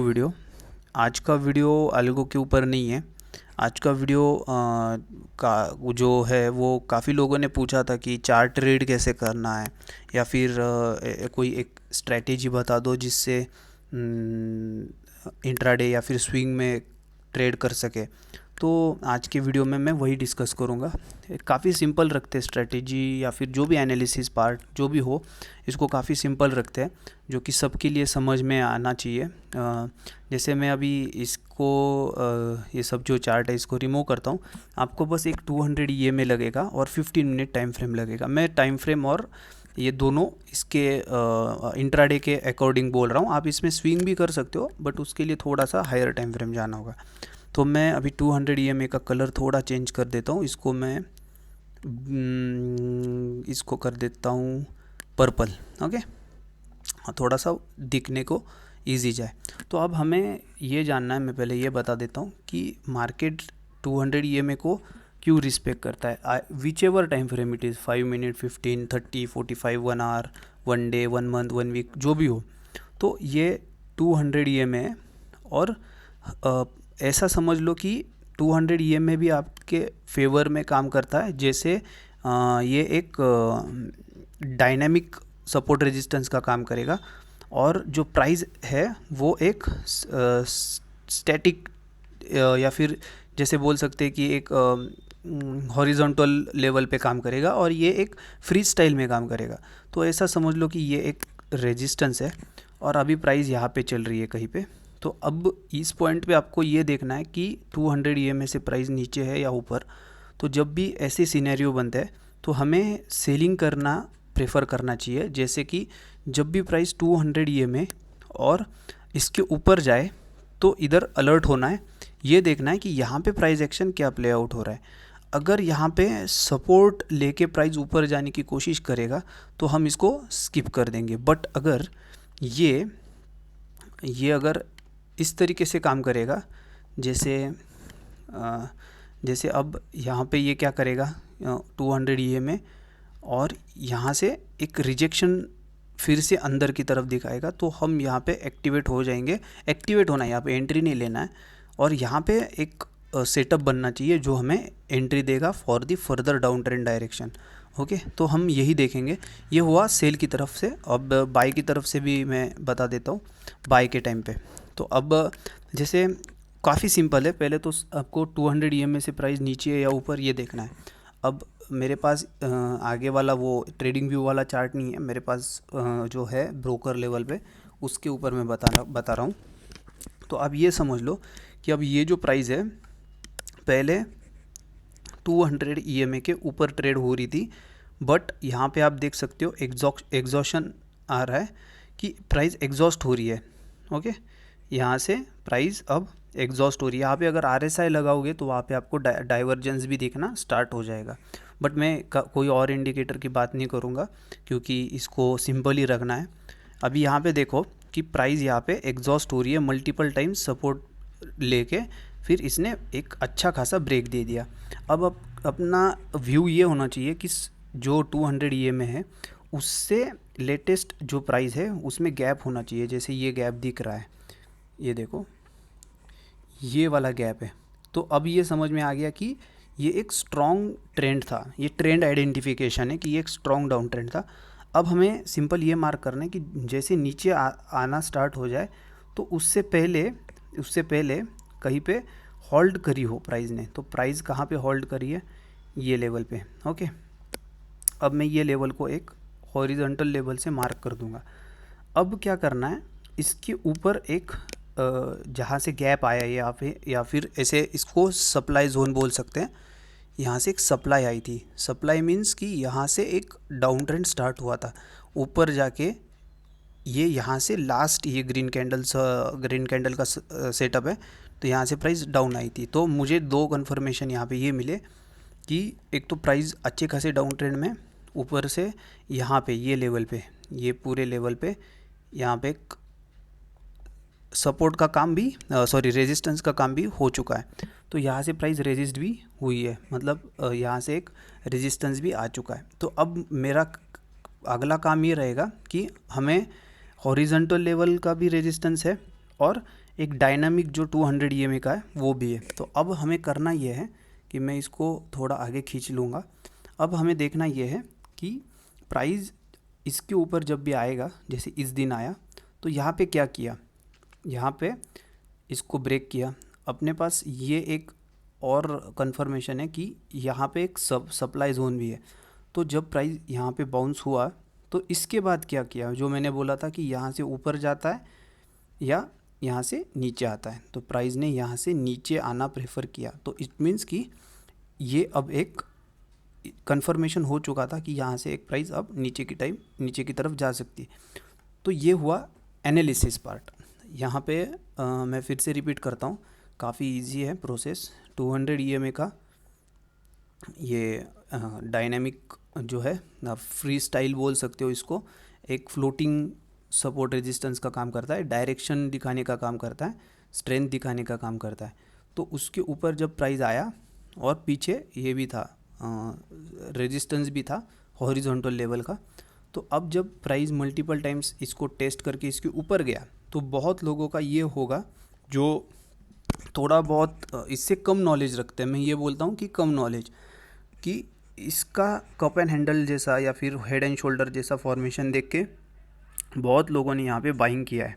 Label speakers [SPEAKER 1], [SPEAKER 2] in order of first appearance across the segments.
[SPEAKER 1] Video आज का video अलगो के ऊपर नहीं है। आज का वीडियो का जो है वो काफ़ी लोगों ने पूछा था कि चार्ट ट्रेड कैसे करना है या फिर कोई एक स्ट्रैटेजी बता दो जिससे इंट्राडे या फिर स्विंग में ट्रेड कर सके। तो आज के वीडियो में मैं वही डिस्कस करूँगा। काफ़ी सिंपल रखते हैं स्ट्रैटेजी या फिर जो भी एनालिसिस पार्ट जो भी हो, इसको काफ़ी सिंपल रखते हैं जो कि सबके लिए समझ में आना चाहिए। जैसे मैं अभी इसको ये सब जो चार्ट है इसको रिमूव करता हूँ। आपको बस एक 200 EMA लगेगा और 15 मिनट टाइम फ्रेम लगेगा। मैं टाइम फ्रेम और ये दोनों इसके इंट्राडे के अकॉर्डिंग बोल रहा हूँ। आप इसमें स्विंग भी कर सकते हो बट उसके लिए थोड़ा सा हायर टाइम फ्रेम जाना होगा। तो मैं अभी 200 EMA का कलर थोड़ा चेंज कर देता हूँ। इसको मैं इसको कर देता हूँ पर्पल। ओके, थोड़ा सा दिखने को इजी जाए। तो अब हमें ये जानना है, मैं पहले ये बता देता हूँ कि मार्केट 200 EMA को क्यों रिस्पेक्ट करता है। Whichever time frame it is, 5 minute, 15, 30, 45, 1 hour, 1 day, 1 month, 1 week, जो भी हो। तो ये 200 EMA है और ऐसा समझ लो कि 200 EMA भी आपके फेवर में काम करता है। जैसे ये एक डायनामिक सपोर्ट रेजिस्टेंस का काम करेगा और जो प्राइस है वो एक स्टैटिक या फिर जैसे बोल सकते हैं कि एक हॉरिजॉन्टल लेवल पे काम करेगा और ये एक फ्री स्टाइल में काम करेगा। तो ऐसा समझ लो कि ये एक रेजिस्टेंस है और अभी प्राइस यहाँ पे चल रही है कहीं पे। तो अब इस पॉइंट पे आपको ये देखना है कि 200 EMA से प्राइस नीचे है या ऊपर। तो जब भी ऐसे सिनेरियो बनते हैं तो हमें सेलिंग करना प्रेफर करना चाहिए। जैसे कि जब भी प्राइस 200 EMA और इसके ऊपर जाए तो इधर अलर्ट होना है, ये देखना है कि यहाँ पे प्राइस एक्शन क्या प्ले आउट हो रहा है। अगर यहाँ पे सपोर्ट लेके प्राइस ऊपर जाने की कोशिश करेगा तो हम इसको स्किप कर देंगे। बट अगर ये अगर इस तरीके से काम करेगा, जैसे अब यहाँ पे ये क्या करेगा 200 EMA और यहाँ से एक रिजेक्शन फिर से अंदर की तरफ दिखाएगा तो हम यहाँ पे एक्टिवेट हो जाएंगे। एक्टिवेट होना है, यहाँ पे एंट्री नहीं लेना है। और यहाँ पे एक सेटअप बनना चाहिए जो हमें एंट्री देगा for the further down trend direction. Okay, तो हम यही देखेंगे। ये हुआ सेल की तरफ से। अब बाई की तरफ से भी मैं बता देता हूँ बाई के टाइम पे। तो अब जैसे काफ़ी सिंपल है, पहले तो आपको 200 EMA से प्राइस नीचे या ऊपर ये देखना है। अब मेरे पास आगे वाला वो ट्रेडिंग व्यू वाला चार्ट नहीं है, मेरे पास जो है ब्रोकर लेवल पे उसके ऊपर मैं बता रहा हूँ। तो अब ये समझ लो कि अब ये जो प्राइस है पहले 200 EMA के ऊपर ट्रेड हो रही थी, बट यहाँ पे आप देख सकते हो एग्जॉशन आ रहा है कि प्राइस एग्जॉस्ट हो रही है। ओके, यहाँ से प्राइस अब एग्जॉस्ट हो रही है। यहाँ पे अगर RSI लगाओगे तो वहाँ पे आपको डाइवर्जेंस भी दिखना स्टार्ट हो जाएगा। बट मैं कोई और इंडिकेटर की बात नहीं करूँगा क्योंकि इसको सिंपल ही रखना है। अभी यहाँ पे देखो कि प्राइस यहाँ पे एग्जॉस्ट हो रही है, मल्टीपल टाइम्स सपोर्ट लेके फिर इसने एक अच्छा खासा ब्रेक दे दिया। अब अपना व्यू ये होना चाहिए कि जो 200 EMA है उससे लेटेस्ट जो प्राइस है उसमें गैप होना चाहिए। जैसे ये गैप दिख रहा है, ये देखो ये वाला गैप है। तो अब ये समझ में आ गया कि ये एक स्ट्रॉन्ग ट्रेंड था। ये ट्रेंड आइडेंटिफिकेशन है कि ये एक स्ट्रॉन्ग डाउन ट्रेंड था। अब हमें सिंपल ये मार्क करना है कि जैसे नीचे आना स्टार्ट हो जाए तो उससे पहले कहीं पे होल्ड करी हो प्राइस ने। तो प्राइस कहाँ पे होल्ड करी है, ये लेवल पे। ओके, अब मैं ये लेवल को एक हॉरिजॉन्टल लेवल से मार्क कर दूंगा। अब क्या करना है, इसके ऊपर एक जहाँ से गैप आया है यहाँ पे या फिर ऐसे इसको सप्लाई जोन बोल सकते हैं, यहाँ से एक सप्लाई आई थी। सप्लाई मीन्स कि यहाँ से एक डाउन ट्रेंड स्टार्ट हुआ था, ऊपर जाके ये यहाँ से लास्ट ये ग्रीन कैंडल का सेटअप है तो यहाँ से प्राइस डाउन आई थी। तो मुझे दो कन्फर्मेशन यहाँ पे ये मिले कि एक तो प्राइस अच्छे खासे डाउन ट्रेंड में, ऊपर से यहाँ पे ये लेवल पे, ये पूरे लेवल पे यहाँ पे सपोर्ट का काम भी रेजिस्टेंस का काम भी हो चुका है। तो यहाँ से प्राइस रेजिस्ट भी हुई है, मतलब यहाँ से एक रेजिस्टेंस भी आ चुका है। तो अब मेरा अगला काम ये रहेगा कि हमें हॉरिजॉन्टल लेवल का भी रेजिस्टेंस है और एक डायनामिक जो 200 ईएमए का है वो भी है। तो अब हमें करना ये है कि मैं इसको थोड़ा आगे खींच लूँगा। अब हमें देखना ये है कि प्राइस इसके ऊपर जब भी आएगा, जैसे इस दिन आया, तो यहाँ पे क्या किया, यहाँ पे इसको ब्रेक किया। अपने पास ये एक और कंफर्मेशन है कि यहाँ पे एक सप्लाई जोन भी है। तो जब प्राइस यहाँ पे बाउंस हुआ तो इसके बाद क्या किया, जो मैंने बोला था कि यहाँ से ऊपर जाता है या यहाँ से नीचे आता है, तो प्राइस ने यहाँ से नीचे आना प्रेफर किया। तो इट मीन्स कि ये अब एक कंफर्मेशन हो चुका था कि यहाँ से एक प्राइस अब नीचे की तरफ जा सकती है। तो ये हुआ एनालिसिस पार्ट। यहाँ पे मैं फिर से रिपीट करता हूँ, काफ़ी इजी है प्रोसेस। 200 ईएमए का ये डायनेमिक जो है, फ्री स्टाइल बोल सकते हो इसको, एक फ्लोटिंग सपोर्ट रेजिस्टेंस का काम करता है, डायरेक्शन दिखाने का काम करता है, स्ट्रेंथ दिखाने का काम करता है। तो उसके ऊपर जब प्राइस आया और पीछे ये भी था, रेजिस्टेंस भी था हॉरिजॉन्टल लेवल का। तो अब जब प्राइस मल्टीपल टाइम्स इसको टेस्ट करके इसके ऊपर गया, तो बहुत लोगों का ये होगा जो थोड़ा बहुत इससे कम नॉलेज रखते हैं, मैं ये बोलता हूँ कि कम नॉलेज, कि इसका कप एंड हैंडल जैसा या फिर हेड एंड शोल्डर जैसा फॉर्मेशन देख के बहुत लोगों ने यहाँ पे बाइंग किया है।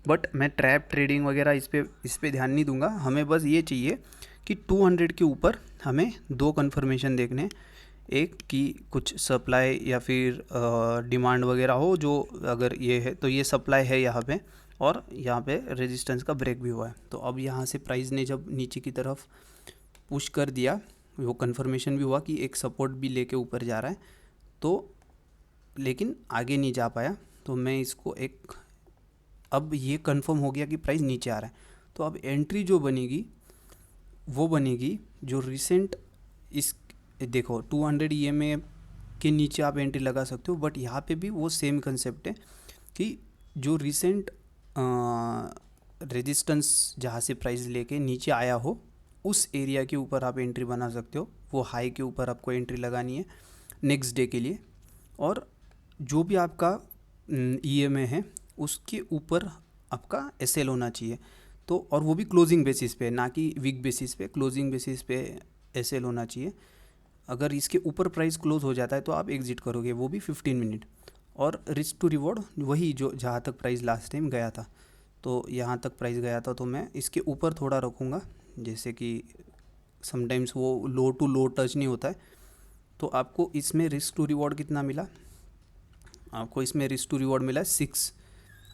[SPEAKER 1] बट मैं ट्रैप ट्रेडिंग वगैरह इस पे ध्यान नहीं दूंगा। हमें बस ये चाहिए कि 200 के ऊपर हमें दो कन्फर्मेशन देखने, एक कि कुछ सप्लाई या फिर डिमांड वगैरह हो, जो अगर ये है तो ये सप्लाई है यहाँ पे, और यहाँ पे रेजिस्टेंस का ब्रेक भी हुआ है। तो अब यहाँ से प्राइस ने जब नीचे की तरफ पुश कर दिया, वो कन्फर्मेशन भी हुआ कि एक सपोर्ट भी लेके ऊपर जा रहा है, तो लेकिन आगे नहीं जा पाया। तो मैं इसको एक, अब ये कंफर्म हो गया कि प्राइस नीचे आ रहा है, तो अब एंट्री जो बनेगी वो बनेगी जो रिसेंट, इस देखो 200 ईएमए के नीचे आप एंट्री लगा सकते हो। बट यहाँ पे भी वो सेम कंसेप्ट है कि जो रिसेंट रेजिस्टेंस जहाँ से प्राइस लेके नीचे आया हो, उस एरिया के ऊपर आप एंट्री बना सकते हो। वो हाई के ऊपर आपको एंट्री लगानी है नेक्स्ट डे के लिए, और जो भी आपका ईएमए है उसके ऊपर आपका एसएल होना चाहिए। तो और वो भी क्लोजिंग बेसिस पे, ना कि वीक बेसिस पे, क्लोजिंग बेसिस पे एसएल होना चाहिए। अगर इसके ऊपर प्राइस क्लोज हो जाता है तो आप एग्जिट करोगे, वो भी 15 मिनट। और रिस्क टू रिवॉर्ड वही जो जहाँ तक प्राइस लास्ट टाइम गया था, तो यहाँ तक प्राइस गया था, तो मैं इसके ऊपर थोड़ा रखूँगा, जैसे कि समटाइम्स वो लो टू लो टच नहीं होता है। तो आपको इसमें रिस्क टू रिवॉर्ड कितना मिला, आपको इसमें रिस्क टू रिवॉर्ड मिला 6।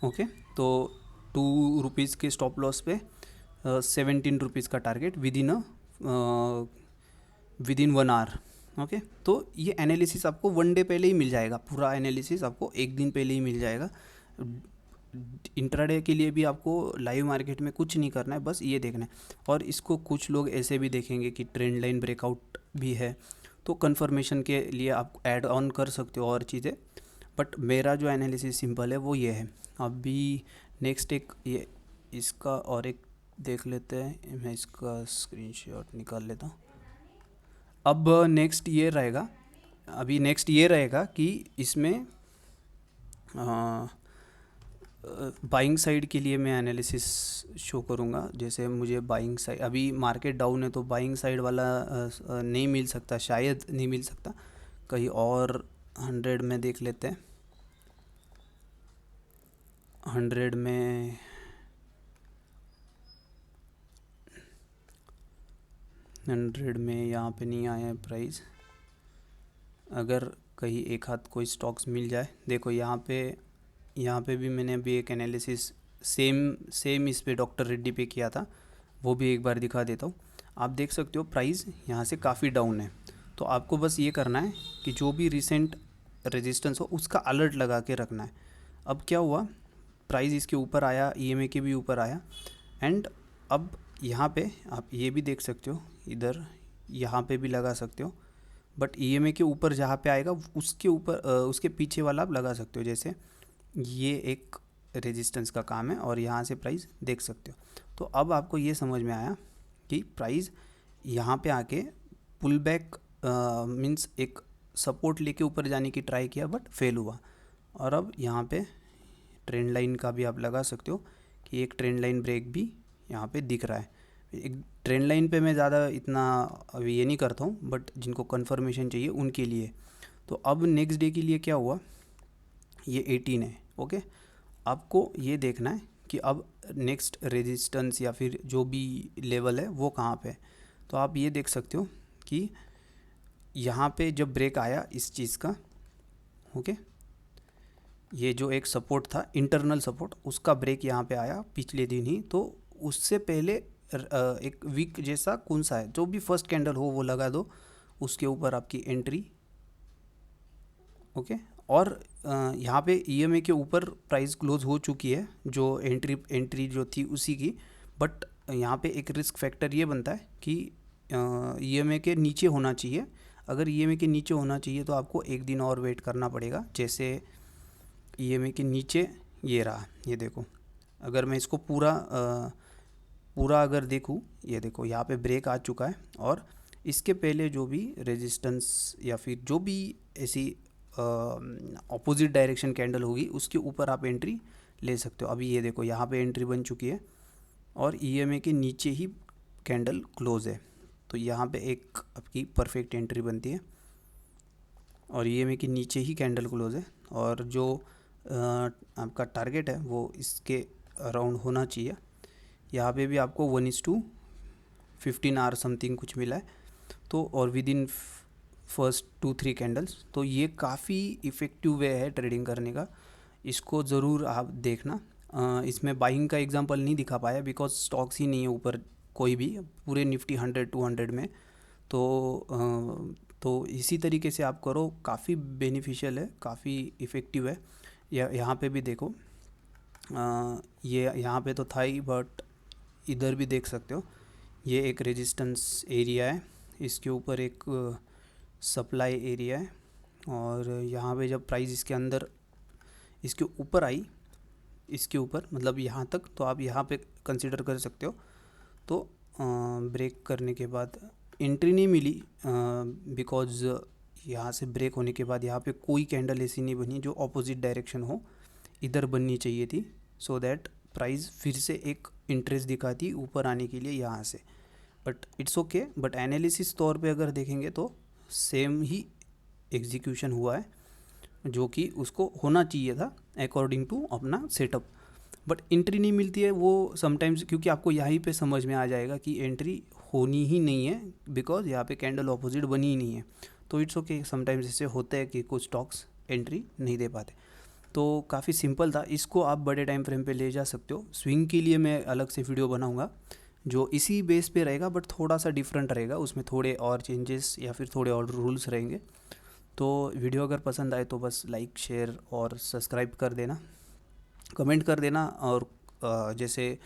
[SPEAKER 1] ओके, तो 2 रुपीज़ के स्टॉप लॉस पे 17 रुपीज़ का target within 1 hour. Okay, तो ये एनालिसिस आपको 1 डे पहले ही मिल जाएगा, पूरा एनालिसिस आपको 1 दिन पहले ही मिल जाएगा। इंट्राडे के लिए भी आपको लाइव मार्केट में कुछ नहीं करना है, बस ये देखना है। और इसको कुछ लोग ऐसे भी देखेंगे कि ट्रेंड लाइन ब्रेकआउट भी है, तो कंफर्मेशन के लिए आप ऐड ऑन कर सकते हो और चीज़ें। बट मेरा जो एनालिसिस सिंपल है वो ये है। अभी नेक्स्ट एक ये इसका और एक देख लेते हैं, मैं इसका स्क्रीनशॉट निकाल लेता हूँ। अब नेक्स्ट ये रहेगा, अभी नेक्स्ट ये रहेगा कि इसमें बाइंग साइड के लिए मैं एनालिसिस शो करूँगा। जैसे मुझे बाइंग साइड, अभी मार्केट डाउन है तो बाइंग साइड वाला नहीं मिल सकता, शायद नहीं मिल सकता, कहीं और 100 में देख लेते हैं। 100 में यहाँ पे नहीं आया है प्राइस। अगर कहीं एक हाथ कोई स्टॉक्स मिल जाए, देखो यहाँ पे भी मैंने अभी एक एनालिसिस सेम इस पे डॉक्टर रेड्डी पे किया था, वो भी एक बार दिखा देता हूँ। आप देख सकते हो प्राइस यहाँ से काफ़ी डाउन है, तो आपको बस ये करना है कि जो भी रिसेंट रेजिस्टेंस हो उसका अलर्ट लगा के रखना है। अब क्या हुआ, प्राइस इसके ऊपर आया, ईएमए के भी ऊपर आया, एंड अब यहाँ पे आप ये भी देख सकते हो, इधर यहाँ पे भी लगा सकते हो। बट ईएमए के ऊपर जहाँ पे आएगा उसके ऊपर उसके पीछे वाला आप लगा सकते हो। जैसे ये एक रेजिस्टेंस का काम है और यहाँ से प्राइस देख सकते हो। तो अब आपको ये समझ में आया कि प्राइस यहाँ पे आके पुल बैक मीन्स एक सपोर्ट लेके ऊपर जाने की ट्राई किया बट फेल हुआ। और अब यहाँ पे ट्रेंड लाइन का भी आप लगा सकते हो कि एक ट्रेंड लाइन ब्रेक भी यहाँ पे दिख रहा है। एक ट्रेंड लाइन पे मैं ज़्यादा इतना अभी ये नहीं करता हूँ, बट जिनको कंफर्मेशन चाहिए उनके लिए। तो अब नेक्स्ट डे के लिए क्या हुआ, ये 18 है। ओके, आपको ये देखना है कि अब नेक्स्ट रेजिस्टेंस या फिर जो भी लेवल है वो कहाँ पे है। तो आप ये देख सकते हो कि यहाँ पे जब ब्रेक आया इस चीज़ का, ओके, ये जो एक सपोर्ट था इंटरनल सपोर्ट, उसका ब्रेक यहाँ पे आया पिछले दिन ही। तो उससे पहले एक वीक जैसा कौन सा है, जो भी फर्स्ट कैंडल हो वो लगा दो, उसके ऊपर आपकी एंट्री। ओके, और यहाँ पे ईएमए के ऊपर प्राइस क्लोज हो चुकी है, जो एंट्री जो थी उसी की। बट यहाँ पे एक रिस्क फैक्टर ये बनता है कि ईएमए के नीचे होना चाहिए। अगर ईएमए के नीचे होना चाहिए तो आपको एक दिन और वेट करना पड़ेगा। जैसे ईएमए के नीचे ये रहा, ये देखो, अगर मैं इसको पूरा अगर देखूँ, ये देखो यहाँ पे ब्रेक आ चुका है। और इसके पहले जो भी रेजिस्टेंस या फिर जो भी ऐसी ऑपोजिट डायरेक्शन कैंडल होगी उसके ऊपर आप एंट्री ले सकते हो। अभी ये देखो यहाँ पे एंट्री बन चुकी है और ईएमए के नीचे ही कैंडल क्लोज है। तो यहाँ पे एक आपकी परफेक्ट एंट्री बनती है और ईएमए के नीचे ही कैंडल क्लोज है। और जो आपका टारगेट है वो इसके अराउंड होना चाहिए। यहाँ पे भी आपको 1:15 आवर समथिंग कुछ मिला है। तो और विद इन फर्स्ट 2-3 कैंडल्स, तो ये काफ़ी इफ़ेक्टिव वे है ट्रेडिंग करने का। इसको ज़रूर आप देखना। इसमें बाइंग का एग्जांपल नहीं दिखा पाया बिकॉज स्टॉक्स ही नहीं है ऊपर कोई भी, पूरे निफ्टी 100-200 में। तो इसी तरीके से आप करो, काफ़ी बेनिफिशियल है, काफ़ी इफ़ेक्टिव है। यहाँ पे भी देखो, ये यहाँ पे तो था ही, बट इधर भी देख सकते हो, ये एक रेजिस्टेंस एरिया है, इसके ऊपर एक सप्लाई एरिया है। और यहाँ पे जब प्राइस इसके अंदर इसके ऊपर आई, इसके ऊपर मतलब यहाँ तक, तो आप यहाँ पे कंसिडर कर सकते हो। तो ब्रेक करने के बाद एंट्री नहीं मिली बिकॉज यहाँ से ब्रेक होने के बाद यहाँ पे कोई कैंडल ऐसी नहीं बनी जो ऑपोजिट डायरेक्शन हो, इधर बननी चाहिए थी, सो दैट प्राइस फिर से एक इंटरेस्ट दिखाती ऊपर आने के लिए यहाँ से। But it's okay, but analysis तौर पे अगर देखेंगे तो सेम ही एग्जीक्यूशन हुआ है जो कि उसको होना चाहिए था अकॉर्डिंग टू अपना सेटअप। बट एंट्री नहीं मिलती है वो समटाइम्स, क्योंकि आपको यहीं पे समझ में आ जाएगा कि एंट्री होनी ही नहीं है बिकॉज यहाँ पे कैंडल ऑपोजिट बनी ही नहीं है। तो इट्स ओके, समटाइम्स इससे होता है कि कुछ स्टॉक्स एंट्री नहीं दे पाते। तो काफ़ी सिंपल था, इसको आप बड़े टाइम फ्रेम पे ले जा सकते हो। स्विंग के लिए मैं अलग से वीडियो बनाऊंगा जो इसी बेस पे रहेगा, बट थोड़ा सा डिफरेंट रहेगा, उसमें थोड़े और चेंजेस या फिर थोड़े और रूल्स रहेंगे। तो वीडियो अगर पसंद आए तो बस लाइक, शेयर और सब्सक्राइब कर देना, कमेंट कर देना। और जैसे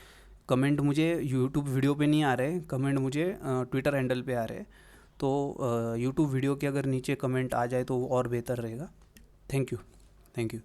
[SPEAKER 1] कमेंट मुझे यूट्यूब वीडियो पे नहीं आ रहे, कमेंट मुझे ट्विटर हैंडल पे आ रहे हैं। तो यूट्यूब वीडियो के अगर नीचे कमेंट आ जाए तो वो और बेहतर रहेगा। Thank you.